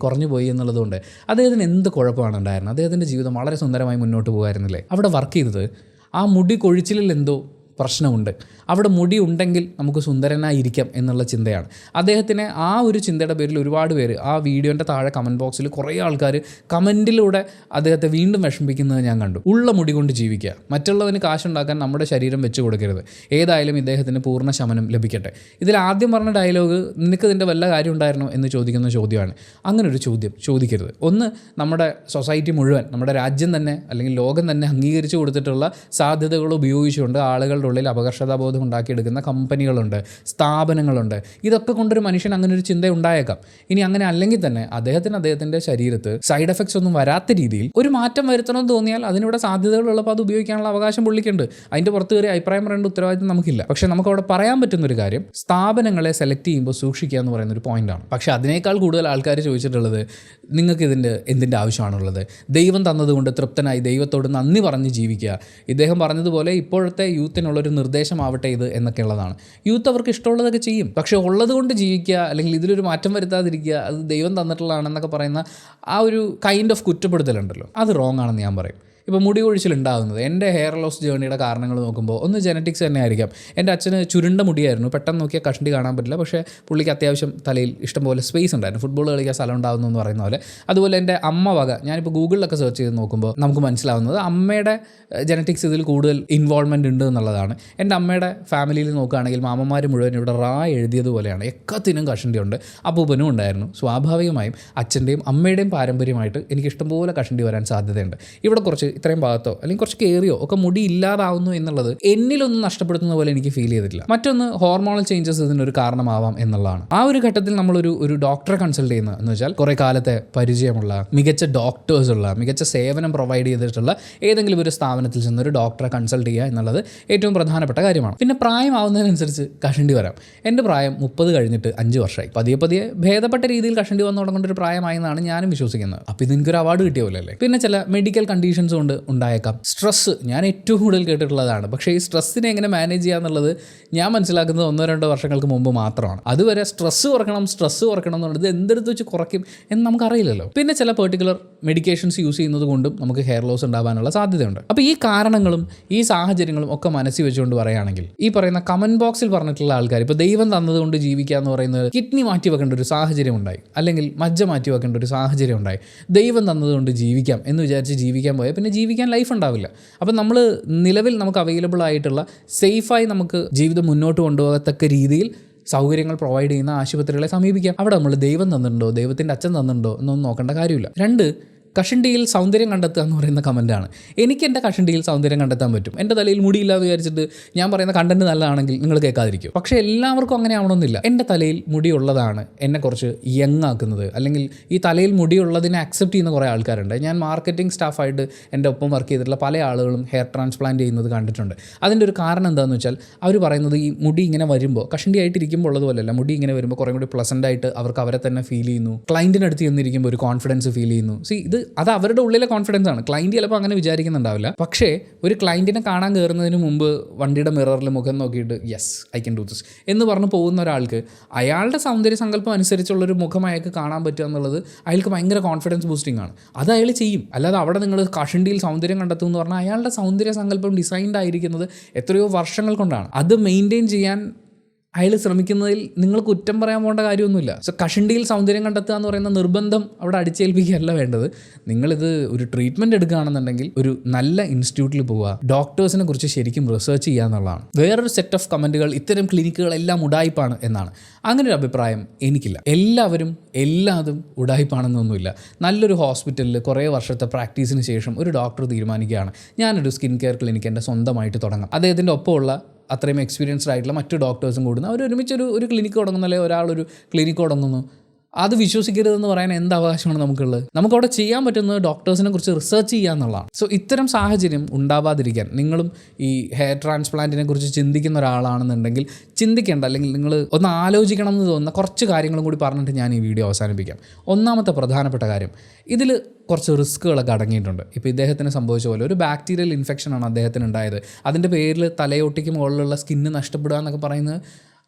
കുറഞ്ഞു പോയി എന്നുള്ളതുകൊണ്ട് അദ്ദേഹത്തിന് എന്ത് കുഴപ്പമാണ് ഉണ്ടായിരുന്നത്? അദ്ദേഹത്തിൻ്റെ ജീവിതം വളരെ സുന്ദരമായി മുന്നോട്ട് പോകുമായിരുന്നില്ലേ? അവിടെ വർക്ക് ചെയ്തത് ആ മുടി കൊഴിച്ചിലിൽ എന്തോ പ്രശ്നമുണ്ട്, അവിടെ മുടി ഉണ്ടെങ്കിൽ നമുക്ക് സുന്ദരനായിരിക്കാം എന്നുള്ള ചിന്തയാണ് അദ്ദേഹത്തിന്. ആ ഒരു ചിന്തയുടെ പേരിൽ ഒരുപാട് പേര് ആ വീഡിയോൻ്റെ താഴെ കമൻറ്റ് ബോക്സിൽ കുറേ ആൾക്കാർ കമൻറ്റിലൂടെ അദ്ദേഹത്തെ വീണ്ടും വിഷമിക്കുന്നത് ഞാൻ കണ്ടു. ഉള്ള മുടി കൊണ്ട് ജീവിക്കുക, മറ്റുള്ളവന് കാശുണ്ടാക്കാൻ നമ്മുടെ ശരീരം വെച്ച് കൊടുക്കരുത്, ഏതായാലും ഇദ്ദേഹത്തിന് പൂർണ്ണ ശമനം ലഭിക്കട്ടെ. ഇതിൽ ആദ്യം പറഞ്ഞ ഡയലോഗ് നിനക്ക് ഇതിൻ്റെ വല്ല കാര്യം ഉണ്ടായിരുന്നോ എന്ന് ചോദിക്കുന്ന ചോദ്യമാണ്. അങ്ങനൊരു ചോദ്യം ചോദിക്കരുത്. ഒന്ന്, നമ്മുടെ സൊസൈറ്റി മുഴുവൻ, നമ്മുടെ രാജ്യം തന്നെ അല്ലെങ്കിൽ ലോകം തന്നെ അംഗീകരിച്ചു കൊടുത്തിട്ടുള്ള സാധ്യതകൾ ഉപയോഗിച്ചുകൊണ്ട് ആളുകളുടെ ഉള്ളിൽ അപകർഷതാബോധം ഉണ്ടാക്കിയെടുക്കുന്ന കമ്പനികളുണ്ട്, സ്ഥാപനങ്ങളുണ്ട്. ഇതൊക്കെ കൊണ്ടൊരു മനുഷ്യൻ അങ്ങനെ ഒരു ചിന്ത ഉണ്ടായേക്കാം. ഇനി അങ്ങനെ അല്ലെങ്കിൽ തന്നെ അദ്ദേഹത്തിൻ്റെ ശരീരത്ത് സൈഡ് എഫക്ട്സ് ഒന്നും വരാത്ത രീതിയിൽ ഒരു മാറ്റം വരുത്തണമെന്ന് തോന്നിയാൽ അതിനിവിടെ സാധ്യതകളുള്ളപ്പോൾ അത് ഉപയോഗിക്കാനുള്ള അവകാശം പുള്ളിക്കുണ്ട്. അതിൻ്റെ പുറത്ത് കയറി അഭിപ്രായം പറയേണ്ട ഉത്തരവാദിത്വം നമുക്കില്ല. പക്ഷേ നമുക്കവിടെ പറയാൻ പറ്റുന്നൊരു കാര്യം, സ്ഥാപനങ്ങളെ സെലക്ട് ചെയ്യുമ്പോൾ സൂക്ഷിക്കുക എന്ന് പറയുന്നൊരു പോയിന്റാണ്. പക്ഷേ അതിനേക്കാൾ കൂടുതൽ ആൾക്കാർ ചോദിച്ചിട്ടുള്ളത് നിങ്ങൾക്ക് എന്തിൻ്റെ ആവശ്യമാണുള്ളത്? ദൈവം തന്നതുകൊണ്ട് തൃപ്തനായി ദൈവത്തോട് നന്ദി പറഞ്ഞ് ജീവിക്കുക. ഇദ്ദേഹം പറഞ്ഞതുപോലെ ഇപ്പോഴത്തെ യൂത്തിനുള്ളൊരു നിർദ്ദേശമാവട്ടെ ഇത് എന്നൊക്കെ ഉള്ളതാണ്. യൂത്ത് അവർക്ക് ഇഷ്ടമുള്ളതൊക്കെ ചെയ്യും, പക്ഷേ ഉള്ളത് കൊണ്ട് ജീവിക്കുക, അല്ലെങ്കിൽ ഇതിലൊരു മാറ്റം വരുത്താതിരിക്കുക, അത് ദൈവം തന്നിട്ടുള്ളതാണെന്നൊക്കെ പറയുന്ന ആ ഒരു കൈൻഡ് ഓഫ് കുറ്റപ്പെടുത്തലുണ്ടല്ലോ, അത് റോങ് ആണെന്ന് ഞാൻ പറയും. ഇപ്പോൾ മുടി കൊഴിച്ചിലുണ്ടാകുന്നത് എൻ്റെ ഹെയർ ലോസ് ജേർണിയുടെ കാരണങ്ങൾ നോക്കുമ്പോൾ ഒന്ന് ജനറ്റിക്സ് തന്നെ ആയിരിക്കാം. എൻ്റെ അച്ഛന് ചുരുണ്ട മുടിയായിരുന്നു, പെട്ടെന്ന് നോക്കിയാൽ കഷണ്ടി കാണാൻ പറ്റില്ല, പക്ഷേ പുള്ളിക്ക് അത്യാവശ്യം തലയിൽ ഇഷ്ടംപോലെ സ്പേസ് ഉണ്ടായിരുന്നു, ഫുട്ബോൾ കളിക്കാൻ സ്ഥലം ഉണ്ടാകുന്നു എന്ന് പറയുന്ന പോലെ. അതുപോലെ എൻ്റെ അമ്മ വക, ഞാനിപ്പോൾ ഗൂഗിളിലൊക്കെ സെർച്ച് ചെയ്ത് നോക്കുമ്പോൾ നമുക്ക് മനസ്സിലാവുന്നത് അമ്മയുടെ ജനറ്റിക്സ് ഇതിൽ കൂടുതൽ ഇൻവോൾവ്മെൻറ്റ് ഉണ്ട് എന്നുള്ളതാണ്. എൻ്റെ അമ്മയുടെ ഫാമിലിയിൽ നോക്കുകയാണെങ്കിൽ മാമന്മാർ മുഴുവൻ ഇവിടെ എഴുതിയതുപോലെയാണ്, എക്കത്തിനും കഷണ്ടിയുണ്ട്. അപ്പൂപ്പനും ഉണ്ടായിരുന്നു. സ്വാഭാവികമായും അച്ഛൻ്റെയും അമ്മയുടെയും പാരമ്പര്യമായിട്ട് എനിക്ക് ഇഷ്ടംപോലെ കഷണ്ടി വരാൻ സാധ്യതയുണ്ട്. ഇവിടെ കുറച്ച് ഇത്രയും ഭാഗത്തോ അല്ലെങ്കിൽ കുറച്ച് കയറിയോ ഒക്കെ മുടി ഇല്ലാതാവുന്നു എന്നുള്ളത് എന്നിലൊന്നും നഷ്ടപ്പെടുത്തുന്ന പോലെ എനിക്ക് ഫീൽ ചെയ്തിട്ടില്ല. മറ്റൊന്ന്, ഹോർമോണൽ ചേഞ്ചസ് ഇതിനൊരു കാരണമാവാം എന്നുള്ളതാണ്. ആ ഒരു ഘട്ടത്തിൽ നമ്മളൊരു ഡോക്ടറെ കൺസൾട്ട് ചെയ്യുന്നത് എന്ന് വെച്ചാൽ കുറേ കാലത്തെ പരിചയമുള്ള മികച്ച ഡോക്ടേഴ്സ് ഉള്ള, മികച്ച സേവനം പ്രൊവൈഡ് ചെയ്തിട്ടുള്ള ഏതെങ്കിലും ഒരു സ്ഥാപനത്തിൽ ചെന്ന് ഒരു ഡോക്ടറെ കൺസൾട്ട് ചെയ്യുക എന്നുള്ളത് ഏറ്റവും പ്രധാനപ്പെട്ട കാര്യമാണ്. പിന്നെ പ്രായമാവുന്നതിനനുസരിച്ച് കഷണ്ടി വരാം. എൻ്റെ പ്രായം 30 കഴിഞ്ഞിട്ട് 5 വർഷമായി. പതിയെ ഭേദപ്പെട്ട രീതിയിൽ കഷണ്ടി വന്നു തുടങ്ങേണ്ട ഒരു പ്രായമായി എന്നാണ് ഞാനും വിശ്വസിക്കുന്നത്. അപ്പോൾ ഇതെനിക്കൊരു അവാർഡ് കിട്ടിയ പോലെ അല്ലേ. പിന്നെ ചില മെഡിക്കൽ കണ്ടീഷൻസ് കൊണ്ട് ഉണ്ടായേക്കാം. സ്ട്രെസ്സ് ഞാൻ ഏറ്റവും കൂടുതൽ കേട്ടിട്ടുള്ളതാണ്. പക്ഷേ ഈ സ്ട്രെസ്സിനെ എങ്ങനെ മാനേജ് ചെയ്യുക എന്നുള്ളത് ഞാൻ മനസ്സിലാക്കുന്നത് 1-2 വർഷങ്ങൾക്ക് മുമ്പ് മാത്രമാണ്. അതുവരെ സ്ട്രെസ്സ് കുറക്കണം എന്നുള്ളത് എന്തെടുത്ത് വെച്ച് കുറയ്ക്കും എന്ന് നമുക്കറിയില്ലല്ലോ. പിന്നെ ചില പെർട്ടിക്കുലർ മെഡിക്കേഷൻസ് യൂസ് ചെയ്യുന്നത് കൊണ്ടും നമുക്ക് ഹെയർ ലോസ് ഉണ്ടാകാനുള്ള സാധ്യതയുണ്ട്. അപ്പോൾ ഈ കാരണങ്ങളും ഈ സാഹചര്യങ്ങളും ഒക്കെ മനസ്സിൽ വെച്ചുകൊണ്ട് പറയുകയാണെങ്കിൽ ഈ പറയുന്ന കമൻറ്റ് ബോക്സിൽ പറഞ്ഞിട്ടുള്ള ആൾക്കാർ ഇപ്പോൾ ദൈവം തന്നതുകൊണ്ട് ജീവിക്കുക എന്ന് പറയുന്നത് കിഡ്നി മാറ്റി വെക്കേണ്ട ഒരു സാഹചര്യം ഉണ്ടായി, അല്ലെങ്കിൽ മജ്ജ മാറ്റി വെക്കേണ്ട ഒരു സാഹചര്യം ഉണ്ടായി, ദൈവം തന്നതുകൊണ്ട് ജീവിക്കാം എന്ന് വിചാരിച്ച് ജീവിക്കാൻ പോയാൽ പിന്നെ ജീവിക്കാൻ ലൈഫ് ഉണ്ടാവില്ല. അപ്പം നമ്മൾ നിലവിൽ നമുക്ക് അവൈലബിൾ ആയിട്ടുള്ള സേഫായി നമുക്ക് ജീവിതം മുന്നോട്ട് കൊണ്ടുപോകത്തക്ക രീതിയിൽ സൗകര്യങ്ങൾ പ്രൊവൈഡ് ചെയ്യുന്ന ആശുപത്രികളെ സമീപിക്കാം. അവിടെ നമ്മൾ ദൈവം തന്നിട്ടുണ്ടോ, ദൈവത്തിൻ്റെ അച്ഛൻ തന്നിട്ടുണ്ടോ എന്നൊന്നും നോക്കേണ്ട കാര്യമില്ല. 2, കഷണ്ടിയിൽ സൗന്ദര്യം കണ്ടെത്തുക എന്ന് പറയുന്ന കമൻറ്റാണ്. എനിക്ക് എൻ്റെ കഷണ്ടിയിൽ സൗന്ദര്യം കണ്ടെത്താൻ പറ്റും. എൻ്റെ തലയിൽ മുടിയില്ലാതെ വിചാരിച്ചിട്ട് ഞാൻ പറയുന്ന കണ്ടന്റ് നല്ലതാണെങ്കിൽ നിങ്ങൾ കേൾക്കാതിരിക്കും. പക്ഷേ എല്ലാവർക്കും അങ്ങനെ ആവണമെന്നില്ല. എൻ്റെ തലയിൽ മുടിയുള്ളതാണ് എന്നെ കുറച്ച് യങ് ആക്കുന്നത്, അല്ലെങ്കിൽ ഈ തലയിൽ മുടിയുള്ളതിനെ അക്സെപ്റ്റ് ചെയ്യുന്ന കുറേ ആൾക്കാരുണ്ട്. ഞാൻ മാർക്കറ്റിംഗ് സ്റ്റാഫായിട്ട് എൻ്റെ ഒപ്പം വർക്ക് ചെയ്തിട്ടുള്ള പല ആളുകളും ഹെയർ ട്രാൻസ്പ്ലാന്റ് ചെയ്യുന്നത് കണ്ടിട്ടുണ്ട്. അതിൻ്റെ ഒരു കാരണം എന്താണെന്ന് വെച്ചാൽ അവർ പറയുന്നത് ഈ മുടി ഇങ്ങനെ വരുമ്പോൾ, കഷണ്ടി ആയിട്ടിരിക്കുമ്പോൾ ഉള്ളതുപോലെയല്ല, മുടി ഇങ്ങനെ വരുമ്പോൾ കുറേ കൂടി പ്ലസൻ്റ് ആയിട്ട് അവർക്ക് അവരെ തന്നെ ഫീൽ ചെയ്യുന്നു. ക്ലയൻറ്റിനടുത്ത് ചെന്നിരിക്കുമ്പോൾ ഒരു കോൺഫിഡൻസ് ഫീൽ ചെയ്യുന്നു. അത് അവരുടെ ഉള്ളിലെ കോൺഫിഡൻസ് ആണ്. ക്ലയൻറ്റ് ചിലപ്പോൾ അങ്ങനെ വിചാരിക്കുന്നുണ്ടാവില്ല. പക്ഷേ ഒരു ക്ലയൻറ്റിനെ കാണാൻ കയറുന്നതിന് മുമ്പ് വണ്ടിയുടെ മിററിൽ മുഖം നോക്കിയിട്ട് yes I can do this എന്ന് പറഞ്ഞ് പോകുന്ന ഒരാൾക്ക് അയാളുടെ സൗന്ദര്യ സങ്കല്പം അനുസരിച്ചുള്ളൊരു മുഖം അയാൾക്ക് കാണാൻ പറ്റുക എന്നുള്ളത് അയാൾക്ക് ഭയങ്കര കോൺഫിഡൻസ് ബൂസ്റ്റിംഗ് ആണ്. അത് അയാൾ ചെയ്യും. അല്ലാതെ അവിടെ നിങ്ങൾ കഷണ്ടിയിൽ സൗന്ദര്യം കണ്ടെത്തും എന്ന് പറഞ്ഞാൽ അയാളുടെ സൗന്ദര്യ സങ്കല്പം ഡിസൈൻഡ് ആയിരിക്കുന്നത് എത്രയോ വർഷങ്ങൾ കൊണ്ടാണ്. അത് മെയിൻറ്റെയിൻ ചെയ്യാൻ അയാൾ ശ്രമിക്കുന്നതിൽ നിങ്ങൾ കുറ്റം പറയാൻ പോകേണ്ട കാര്യമൊന്നുമില്ല. സോ കഷണ്ടിയിൽ സൗന്ദര്യം കണ്ടെത്തുക എന്ന് പറയുന്ന നിർബന്ധം അവിടെ അടിച്ചേൽപ്പിക്കുകയല്ല വേണ്ടത്. നിങ്ങളിത് ഒരു ട്രീറ്റ്മെൻറ്റ് എടുക്കുകയാണെന്നുണ്ടെങ്കിൽ ഒരു നല്ല ഇൻസ്റ്റിറ്റ്യൂട്ടിൽ പോവുക, ഡോക്ടേഴ്സിനെ കുറിച്ച് ശരിക്കും റിസർച്ച് ചെയ്യുക എന്നുള്ളതാണ്. വേറൊരു സെറ്റ് ഓഫ് കമൻറ്റുകൾ ഇത്തരം ക്ലിനിക്കുകളെല്ലാം ഉഡായിപ്പാണ് എന്നാണ്. അങ്ങനെ ഒരു അഭിപ്രായം എനിക്കില്ല. എല്ലാവരും എല്ലാതും ഉഡായിപ്പാണെന്നൊന്നുമില്ല. നല്ലൊരു ഹോസ്പിറ്റലിൽ കുറേ വർഷത്തെ പ്രാക്ടീസിന് ശേഷം ഒരു ഡോക്ടർ തീരുമാനിക്കുകയാണ് ഞാനൊരു സ്കിൻ കെയർ ക്ലിനിക്ക് എൻ്റെ സ്വന്തമായിട്ട് തുടങ്ങാം. അദ്ദേഹത്തിൻ്റെ ഒപ്പമുള്ള അത്രയും എക്സ്പീരിയൻസ്ഡ് ആയിട്ടുള്ള മറ്റു ഡോക്ടേഴ്സും കൂടുന്നു. അവർ ഒരുമിച്ചൊരു ക്ലിനിക്ക് തുടങ്ങുന്നു, അല്ലെങ്കിൽ ഒരാളൊരു ക്ലിനിക്ക് തുടങ്ങുന്നു. അത് വിശ്വസിക്കരുതെന്ന് പറയാൻ എന്ത് അവകാശമാണ് നമുക്കുള്ളത്? നമുക്കവിടെ ചെയ്യാൻ പറ്റുന്നത് ഡോക്ടേഴ്സിനെ കുറിച്ച് റിസർച്ച് ചെയ്യുക എന്നുള്ളതാണ്. സോ ഇത്തരം സാഹചര്യം ഉണ്ടാവാതിരിക്കാൻ നിങ്ങളും ഈ ഹെയർ ട്രാൻസ്പ്ലാന്റിനെ കുറിച്ച് ചിന്തിക്കുന്ന ഒരാളാണെന്നുണ്ടെങ്കിൽ ചിന്തിക്കേണ്ട, അല്ലെങ്കിൽ നിങ്ങൾ ഒന്ന് ആലോചിക്കണം എന്ന് തോന്നുന്ന കുറച്ച് കാര്യങ്ങളും കൂടി പറഞ്ഞിട്ട് ഞാൻ ഈ വീഡിയോ അവസാനിപ്പിക്കാം. ഒന്നാമത്തെ പ്രധാനപ്പെട്ട കാര്യം, ഇതിൽ കുറച്ച് റിസ്ക്കുകളൊക്കെ അടങ്ങിയിട്ടുണ്ട്. ഇപ്പോൾ ഇദ്ദേഹത്തിന് സംഭവിച്ച പോലെ ഒരു ബാക്ടീരിയൽ ഇൻഫെക്ഷനാണ് അദ്ദേഹത്തിന് ഉണ്ടായത്. അതിൻ്റെ പേരിൽ തലയോട്ടിക്ക് മുകളിലുള്ള സ്കിന്ന് നഷ്ടപ്പെടുക എന്നൊക്കെ പറയുന്നത്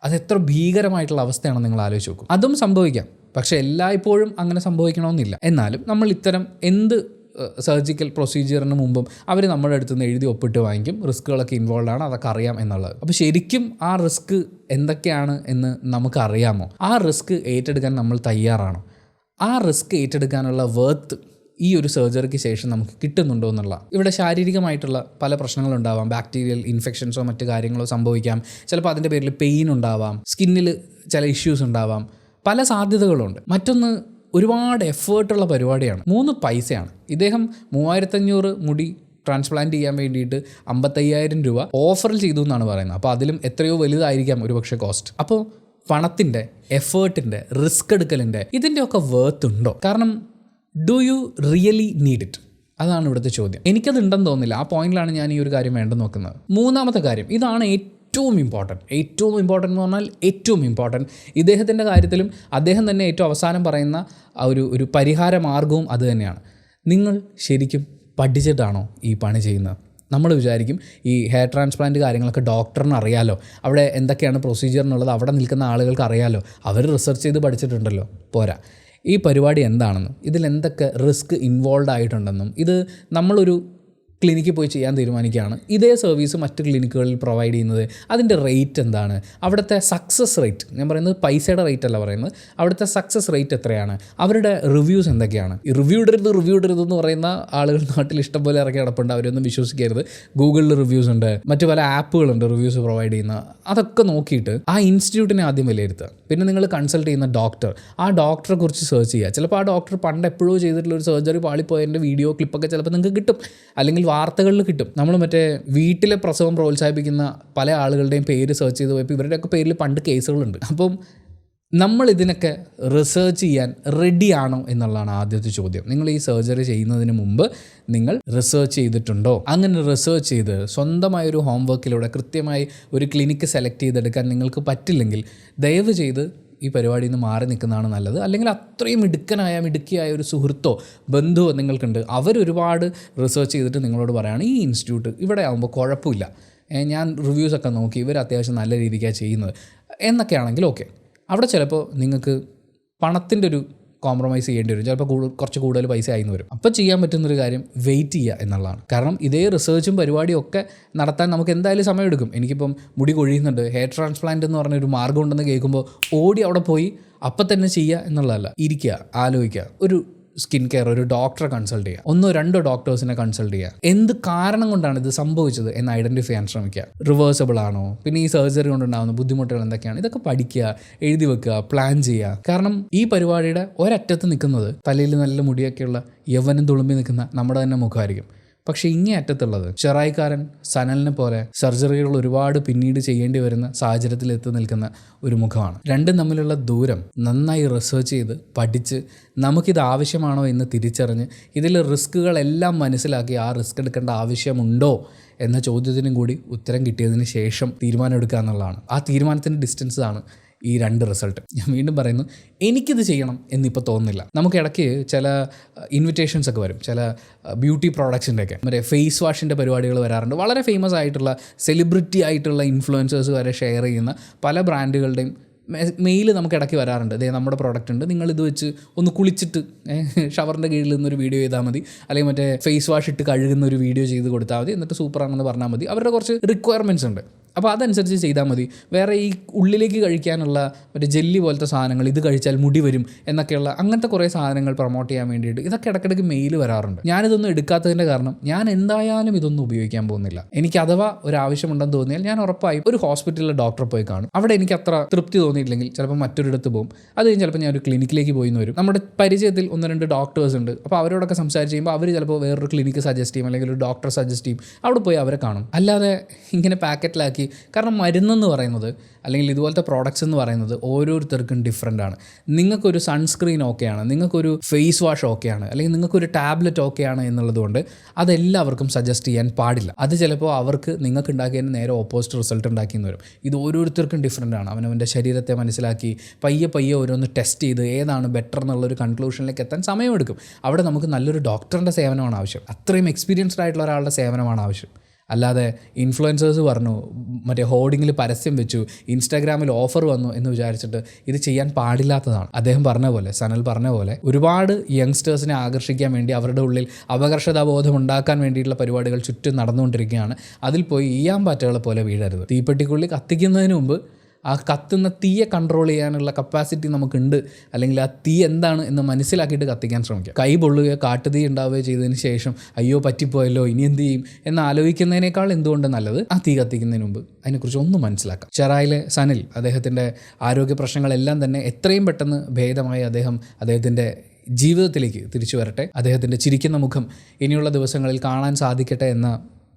അത് എത്ര ഭീകരമായിട്ടുള്ള അവസ്ഥയാണെന്ന് നിങ്ങൾ ആലോചിച്ച് നോക്കും. അതും സംഭവിക്കാം, പക്ഷേ എല്ലായ്പ്പോഴും അങ്ങനെ സംഭവിക്കണമെന്നില്ല. എന്നാലും നമ്മൾ ഇത്തരം എന്ത് സർജിക്കൽ പ്രൊസീജിയറിന് മുമ്പും അവർ നമ്മുടെ അടുത്ത് നിന്ന് എഴുതി ഒപ്പിട്ട് വാങ്ങിക്കും. റിസ്ക്കുകളൊക്കെ ഇൻവോൾവ് ആണ്, അതൊക്കെ അറിയാം എന്നുള്ളത്. അപ്പോൾ ശരിക്കും ആ റിസ്ക് എന്തൊക്കെയാണ് എന്ന് നമുക്കറിയാമോ? ആ റിസ്ക് ഏറ്റെടുക്കാൻ നമ്മൾ തയ്യാറാണോ? ആ റിസ്ക് ഏറ്റെടുക്കാനുള്ള വർത്ത് ഈ ഒരു സർജറിക്ക് ശേഷം നമുക്ക് കിട്ടുന്നുണ്ടോ എന്നുള്ള. ഇവിടെ ശാരീരികമായിട്ടുള്ള പല പ്രശ്നങ്ങളുണ്ടാവാം, ബാക്ടീരിയൽ ഇൻഫെക്ഷൻസോ മറ്റു കാര്യങ്ങളോ സംഭവിക്കാം. ചിലപ്പോൾ അതിൻ്റെ പേരിൽ പെയിൻ ഉണ്ടാവാം, സ്കിന്നിൽ ചില ഇഷ്യൂസ് ഉണ്ടാവാം, പല സാധ്യതകളുണ്ട്. മറ്റൊന്ന് ഒരുപാട് എഫേർട്ടുള്ള പരിപാടിയാണ്. 3 പൈസയാണ്. ഇദ്ദേഹം 3500 മുടി ട്രാൻസ്പ്ലാന്റ് ചെയ്യാൻ വേണ്ടിയിട്ട് 55,000 രൂപ ഓഫറിൽ ചെയ്തു എന്നാണ് പറയുന്നത്. അപ്പോൾ അതിലും എത്രയോ വലുതായിരിക്കാം ഒരുപക്ഷെ കോസ്റ്റ്. അപ്പോൾ പണത്തിൻ്റെ, എഫേർട്ടിൻ്റെ, റിസ്ക് എടുക്കലിൻ്റെ ഇതിൻ്റെയൊക്കെ വേർത്ത് ഉണ്ടോ? കാരണം do you really need it? അതാണ് ഇവിടുത്തെ ചോദ്യം. എനിക്കത് ഉണ്ടെന്ന് തോന്നുന്നില്ല. ആ പോയിന്റിലാണ് ഞാൻ ഈ ഒരു കാര്യം വേണ്ടെന്ന് നോക്കുന്നത്. മൂന്നാമത്തെ കാര്യം, ഇതാണ് ഏറ്റവും ഇമ്പോർട്ടൻറ്റ് എന്ന് പറഞ്ഞാൽ ഏറ്റവും ഇമ്പോർട്ടൻറ്റ്. ഇദ്ദേഹത്തിൻ്റെ കാര്യത്തിലും അദ്ദേഹം തന്നെ ഏറ്റവും അവസാനം പറയുന്ന ഒരു പരിഹാര മാർഗവും അത് തന്നെയാണ്. നിങ്ങൾ ശരിക്കും പഠിച്ചിട്ടാണോ ഈ പണി ചെയ്യുന്നത്? നമ്മൾ വിചാരിക്കും ഈ ഹെയർ ട്രാൻസ്പ്ലാന്റ് കാര്യങ്ങളൊക്കെ ഡോക്ടറിന് അറിയാലോ, അവിടെ എന്തൊക്കെയാണ് പ്രൊസീജിയർ എന്നുള്ളത് അവിടെ നിൽക്കുന്ന ആളുകൾക്ക് അറിയാലോ, അവർ റിസർച്ച് ചെയ്ത് പഠിച്ചിട്ടുണ്ടല്ലോ. പോരാ, ഈ പരിപാടി എന്താണെന്നും ഇതിലെന്തൊക്കെ റിസ്ക് ഇൻവോൾവ് ആയിട്ടുണ്ടെന്നും, ഇത് നമ്മളൊരു ക്ലിനിക്കിൽ പോയി ചെയ്യാൻ തീരുമാനിക്കുകയാണ്, ഇതേ സർവീസ് മറ്റ് ക്ലിനിക്കുകളിൽ പ്രൊവൈഡ് ചെയ്യുന്നത്, അതിൻ്റെ റേറ്റ് എന്താണ്, അവിടുത്തെ സക്സസ് റേറ്റ്, ഞാൻ പറയുന്നത് പൈസയുടെ റേറ്റ് അല്ല പറയുന്നത്, അവിടുത്തെ സക്സസ് റേറ്റ് എത്രയാണ്, അവരുടെ റിവ്യൂസ് എന്തൊക്കെയാണ്. ഈ റിവ്യൂ ഇടരുത് എന്ന് പറയുന്ന ആളുകൾ നാട്ടിൽ ഇഷ്ടംപോലെ ഇറക്കി കിടപ്പുണ്ട്, അവരൊന്നും വിശ്വസിക്കരുത്. ഗൂഗിളിൽ റിവ്യൂസ് ഉണ്ട്, മറ്റു പല ആപ്പുകളുണ്ട് റിവ്യൂസ് പ്രൊവൈഡ് ചെയ്യുന്ന. അതൊക്കെ നോക്കിയിട്ട് ആ ഇൻസ്റ്റിറ്റ്യൂട്ടിനെ ആദ്യം വിലയിരുത്തുക. പിന്നെ നിങ്ങൾ കൺസൾട്ട് ചെയ്യുന്ന ഡോക്ടർ, ആ ഡോക്ടറെ കുറിച്ച് സെർച്ച് ചെയ്യുക. ചിലപ്പോൾ ആ ഡോക്ടർ പണ്ട് എപ്പോഴോ ചെയ്തിട്ടുള്ള ഒരു സർജറി പാളിപ്പോയതിൻ്റെ വീഡിയോ ക്ലിപ്പൊക്കെ ചിലപ്പോൾ നിങ്ങൾക്ക് കിട്ടും, അല്ലെങ്കിൽ വാർത്തകളിൽ കിട്ടും. നമ്മൾ മറ്റേ വീട്ടിലെ പ്രസവം പ്രോത്സാഹിപ്പിക്കുന്ന പല ആളുകളുടെയും പേര് സെർച്ച് ചെയ്ത് പോയപ്പോൾ ഇവരുടെയൊക്കെ പേരിൽ പണ്ട് കേസുകളുണ്ട്. അപ്പം നമ്മൾ ഇതിനൊക്കെ റിസർച്ച് ചെയ്യാൻ റെഡിയാണോ എന്നുള്ളതാണ് ആദ്യത്തെ ചോദ്യം. നിങ്ങൾ ഈ സർജറി ചെയ്യുന്നതിന് മുമ്പ് നിങ്ങൾ റിസർച്ച് ചെയ്തിട്ടുണ്ടോ? അങ്ങനെ റിസർച്ച് ചെയ്ത് സ്വന്തമായൊരു ഹോംവർക്കിലൂടെ കൃത്യമായി ഒരു ക്ലിനിക്ക് സെലക്ട് ചെയ്തെടുക്കാൻ നിങ്ങൾക്ക് പറ്റില്ലെങ്കിൽ ദയവ് ചെയ്ത് ഈ പരിപാടിയിൽ നിന്ന് മാറി നിൽക്കുന്നതാണ് നല്ലത്. അല്ലെങ്കിൽ അത്രയും മിടുക്കിയായ ഒരു സുഹൃത്തോ ബന്ധുവോ നിങ്ങൾക്കുണ്ട്, അവരൊരുപാട് റിസർച്ച് ചെയ്തിട്ട് നിങ്ങളോട് പറയുകയാണ് ഈ ഇൻസ്റ്റിറ്റ്യൂട്ട് ഇവിടെ ആകുമ്പോൾ കുഴപ്പമില്ല, ഞാൻ റിവ്യൂസൊക്കെ നോക്കി, ഇവർ അത്യാവശ്യം നല്ല രീതിക്കാണ് ചെയ്യുന്നത് എന്നൊക്കെയാണെങ്കിൽ ഓക്കെ. അവിടെ ചിലപ്പോൾ നിങ്ങൾക്ക് പണത്തിൻ്റെ ഒരു കോംപ്രമൈസ് ചെയ്യേണ്ടി വരും, ചിലപ്പോൾ കുറച്ച് കൂടുതൽ പൈസ ആയിന്ന് വരും. അപ്പോൾ ചെയ്യാൻ പറ്റുന്നൊരു കാര്യം വെയിറ്റ് ചെയ്യുക എന്നുള്ളതാണ്. കാരണം ഇതേ റിസർച്ചും പരിപാടിയും ഒക്കെ നടത്താൻ നമുക്ക് എന്തായാലും സമയമെടുക്കും. എനിക്കിപ്പം മുടി കൊഴിയുന്നുണ്ട്, ഹെയർ ട്രാൻസ്പ്ലാന്റ് എന്ന് പറഞ്ഞൊരു മാർഗ്ഗം ഉണ്ടെന്ന് കേൾക്കുമ്പോൾ ഓടി അവിടെ പോയി അപ്പം തന്നെ ചെയ്യുക എന്നുള്ളതല്ല. ഇരിക്കുക, ആലോചിക്കുക, ഒരു സ്കിൻ കെയർ ഒരു ഡോക്ടറെ കൺസൾട്ട് ചെയ്യുക, 1-2 ഡോക്ടേഴ്സിനെ കൺസൾട്ട് ചെയ്യുക. എന്ത് കാരണം കൊണ്ടാണ് ഇത് സംഭവിച്ചത് എന്ന് ഐഡൻറ്റിഫൈ ചെയ്യാൻ ശ്രമിക്കുക. റിവേഴ്സബിൾ ആണോ, പിന്നെ ഈ സർജറി കൊണ്ടുണ്ടാകുന്ന ബുദ്ധിമുട്ടുകൾ എന്തൊക്കെയാണ്, ഇതൊക്കെ പഠിക്കുക, എഴുതി വെക്കുക, പ്ലാൻ ചെയ്യുക. കാരണം ഈ പരിപാടിയുടെ ഒരറ്റത്ത് നിൽക്കുന്നത് തലയിൽ നല്ല മുടിയൊക്കെയുള്ള യവനും തുളുമ്പി നിൽക്കുന്ന നമ്മുടെ തന്നെ മുഖമായിരിക്കും. പക്ഷേ ഇങ്ങേ അറ്റത്തുള്ളത് ചെറായിക്കാരൻ സനലിനെ പോലെ സർജറികൾ ഒരുപാട് പിന്നീട് ചെയ്യേണ്ടി വരുന്ന സാഹചര്യത്തിൽ എത്തി നിൽക്കുന്ന ഒരു മുഖമാണ്. രണ്ടും തമ്മിലുള്ള ദൂരം നന്നായി റിസർച്ച് ചെയ്ത് പഠിച്ച് നമുക്കിത് ആവശ്യമാണോ എന്ന് തിരിച്ചറിഞ്ഞ് ഇതിൽ റിസ്കുകളെല്ലാം മനസ്സിലാക്കി ആ റിസ്ക് എടുക്കേണ്ട ആവശ്യമുണ്ടോ എന്ന ചോദ്യത്തിനും കൂടി ഉത്തരം കിട്ടിയതിന് ശേഷം തീരുമാനം എടുക്കുക എന്നുള്ളതാണ്. ആ തീരുമാനത്തിൻ്റെ ഡിസ്റ്റൻസ് ആണ് ഈ 2 റിസൾട്ട്. ഞാൻ വീണ്ടും പറയുന്നു, എനിക്കിത് ചെയ്യണം എന്നിപ്പോൾ തോന്നുന്നില്ല. നമുക്ക് ഇടയ്ക്ക് ചില ഇൻവിറ്റേഷൻസ് ഒക്കെ വരും, ചില ബ്യൂട്ടി പ്രോഡക്ട്സിൻ്റെ ഒക്കെ, മറ്റേ ഫേസ് വാഷിൻ്റെ പരിപാടികൾ വരാറുണ്ട്. വളരെ ഫേമസ് ആയിട്ടുള്ള സെലിബ്രിറ്റി ആയിട്ടുള്ള ഇൻഫ്ലുവൻസേഴ്സ് വരെ ഷെയർ ചെയ്യുന്ന പല ബ്രാൻഡുകളുടെയും മെയിൽ നമുക്ക് ഇടയ്ക്ക് വരാറുണ്ട്. അതേ നമ്മുടെ പ്രോഡക്റ്റ് ഉണ്ട്, നിങ്ങളിത് വെച്ച് ഒന്ന് കുളിച്ചിട്ട് ഷവറിൻ്റെ കീഴിൽ നിന്നൊരു വീഡിയോ ചെയ്താൽ മതി, അല്ലെങ്കിൽ മറ്റേ ഫേസ് വാഷ് ഇട്ട് കഴുകുന്ന ഒരു വീഡിയോ ചെയ്ത് കൊടുത്താൽ മതി, എന്നിട്ട് സൂപ്പറാണെന്ന് പറഞ്ഞാൽ മതി. അവരുടെ കുറച്ച് റിക്വയർമെൻറ്റ്സ് ഉണ്ട്, അപ്പോൾ അതനുസരിച്ച് ചെയ്താൽ മതി. വേറെ ഈ ഉള്ളിലേക്ക് കഴിക്കാനുള്ള മറ്റേ ജെല്ലി പോലത്തെ സാധനങ്ങൾ, ഇത് കഴിച്ചാൽ മുടി വരും എന്നൊക്കെയുള്ള അങ്ങനത്തെ കുറേ സാധനങ്ങൾ പ്രൊമോട്ട് ചെയ്യാൻ വേണ്ടിയിട്ട് ഇതൊക്കെ ഇടയ്ക്കിടയ്ക്ക് മെയിൽ വരാറുണ്ട്. ഞാനിതൊന്നും എടുക്കാത്തതിൻ്റെ കാരണം ഞാൻ എന്തായാലും ഇതൊന്നും ഉപയോഗിക്കാൻ പോകുന്നില്ല. എനിക്ക് അഥവാ ഒരു ആവശ്യമുണ്ടെന്ന് തോന്നിയാൽ ഞാൻ ഉറപ്പായും ഒരു ഹോസ്പിറ്റലിലെ ഡോക്ടറെ പോയി കാണും. അവിടെ എനിക്ക് അത്ര തൃപ്തി തോന്നിയില്ലെങ്കിൽ ചിലപ്പോൾ മറ്റൊരിടത്ത് പോകും. അത് കഴിഞ്ഞ് ചിലപ്പോൾ ഞാൻ ഒരു ക്ലിനിക്കിലേക്ക് പോയി എന്ന് വരും. നമ്മുടെ പരിചയത്തിൽ 1-2 ഡോക്ടേഴ്സ് ഉണ്ട്, അപ്പോൾ അവരോടൊക്കെ സംസാരിച്ച് ചെയ്യുമ്പോൾ അവർ ചിലപ്പോൾ വേറൊരു ക്ലിനിക്ക് സജസ്റ്റ് ചെയ്യും, അല്ലെങ്കിൽ ഒരു ഡോക്ടറെ സജസ്റ്റ് ചെയ്യും, അവിടെ പോയി അവരെ കാണും. അല്ലാതെ ഇങ്ങനെ പാക്കറ്റിലാക്കി കാരണം മരുന്നെന്ന് പറയുന്നത് അല്ലെങ്കിൽ ഇതുപോലത്തെ പ്രോഡക്റ്റ്സ് എന്ന് പറയുന്നത് ഓരോരുത്തർക്കും ഡിഫറെൻ്റ് ആണ്. നിങ്ങൾക്കൊരു സൺസ്ക്രീൻ ഓക്കെയാണ്, നിങ്ങൾക്കൊരു ഫേസ് വാഷ് ഓക്കെയാണ്, അല്ലെങ്കിൽ നിങ്ങൾക്കൊരു ടാബ്ലറ്റ് ഓക്കെയാണ് എന്നുള്ളതുകൊണ്ട് അതെല്ലാവർക്കും സജസ്റ്റ് ചെയ്യാൻ പാടില്ല. അത് ചിലപ്പോൾ അവർക്ക് നിങ്ങൾക്ക് ഉണ്ടാക്കിയതിന് നേരെ ഓപ്പോസിറ്റ് റിസൾട്ട് ഉണ്ടാക്കിയെന്ന് വരും. ഇത് ഓരോരുത്തർക്കും ഡിഫറെൻ്റ് ആണ്. അവനവൻ്റെ ശരീരത്തെ മനസ്സിലാക്കി പയ്യെ ഓരോന്ന് ടെസ്റ്റ് ചെയ്ത് ഏതാണ് ബെറ്റർ എന്നുള്ളൊരു കൺക്ലൂഷനിലേക്ക് എത്താൻ സമയമെടുക്കും. അവിടെ നമുക്ക് നല്ലൊരു ഡോക്ടറിൻ്റെ സേവനമാണ് ആവശ്യം. അത്രയും എക്സ്പീരിയൻസ്ഡ് ആയിട്ടുള്ള ഒരാളുടെ സേവനമാണ് ആവശ്യം. അല്ലാതെ ഇൻഫ്ലുവൻസേഴ്സ് പറഞ്ഞു, മറ്റേ ഹോർഡിങ്ങിൽ പരസ്യം വെച്ചു, ഇൻസ്റ്റാഗ്രാമിൽ ഓഫർ വന്നു എന്ന് വിചാരിച്ചിട്ട് ഇത് ചെയ്യാൻ പാടില്ലാത്തതാണ്. അദ്ദേഹം പറഞ്ഞ പോലെ, സനൽ പറഞ്ഞ പോലെ, ഒരുപാട് യങ്സ്റ്റേഴ്സിനെ ആകർഷിക്കാൻ വേണ്ടി അവരുടെ ഉള്ളിൽ അപകർഷതാബോധം ഉണ്ടാക്കാൻ വേണ്ടിയിട്ടുള്ള പരിപാടികൾ ചുറ്റും നടന്നുകൊണ്ടിരിക്കുകയാണ്. അതിൽ പോയി ഈയാമ്പാറ്റകളെ പോലെ വീഴരുത്. തീപ്പെട്ടിക്കുള്ളി കത്തിക്കുന്നതിന് മുമ്പ് ആ കത്തുന്ന തീയെ കൺട്രോൾ ചെയ്യാനുള്ള കപ്പാസിറ്റി നമുക്കുണ്ട്, അല്ലെങ്കിൽ ആ തീ എന്താണ് എന്ന് മനസ്സിലാക്കിയിട്ട് കത്തിക്കാൻ ശ്രമിക്കുക. കൈ പൊള്ളുകയോ കാട്ടുതീ ഉണ്ടാവുകയോ ചെയ്തതിന് ശേഷം അയ്യോ പറ്റിപ്പോയല്ലോ ഇനി എന്ത് ചെയ്യും എന്ന് ആലോചിക്കുന്നതിനേക്കാൾ എന്തുകൊണ്ട് നല്ലത് ആ തീ കത്തിക്കുന്നതിന് മുമ്പ് അതിനെക്കുറിച്ച് ഒന്ന് മനസ്സിലാക്കാം. ചെറായിലെ സനിൽ അദ്ദേഹത്തിൻ്റെ ആരോഗ്യ പ്രശ്നങ്ങളെല്ലാം തന്നെ എത്രയും പെട്ടെന്ന് ഭേദമായി അദ്ദേഹത്തിൻ്റെ ജീവിതത്തിലേക്ക് തിരിച്ചു വരട്ടെ. അദ്ദേഹത്തിൻ്റെ ചിരിക്കുന്ന മുഖം ഇനിയുള്ള ദിവസങ്ങളിൽ കാണാൻ സാധിക്കട്ടെ എന്ന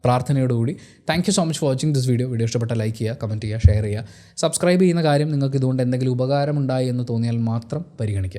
പ്രാർത്ഥനയോടുകൂടി thank you so much for watching this video ഇഷ്ടപ്പെട്ടാൽ ലൈക്ക് ചെയ്യുക, കമൻറ്റ് ചെയ്യുക, ഷെയർ ചെയ്യുക. സബ്സ്ക്രൈബ് ചെയ്യുന്ന കാര്യം നിങ്ങൾക്ക് ഇതുകൊണ്ട് എന്തെങ്കിലും ഉപകാരമുണ്ടായി എന്ന് തോന്നിയാൽ മാത്രം പരിഗണിക്കുക.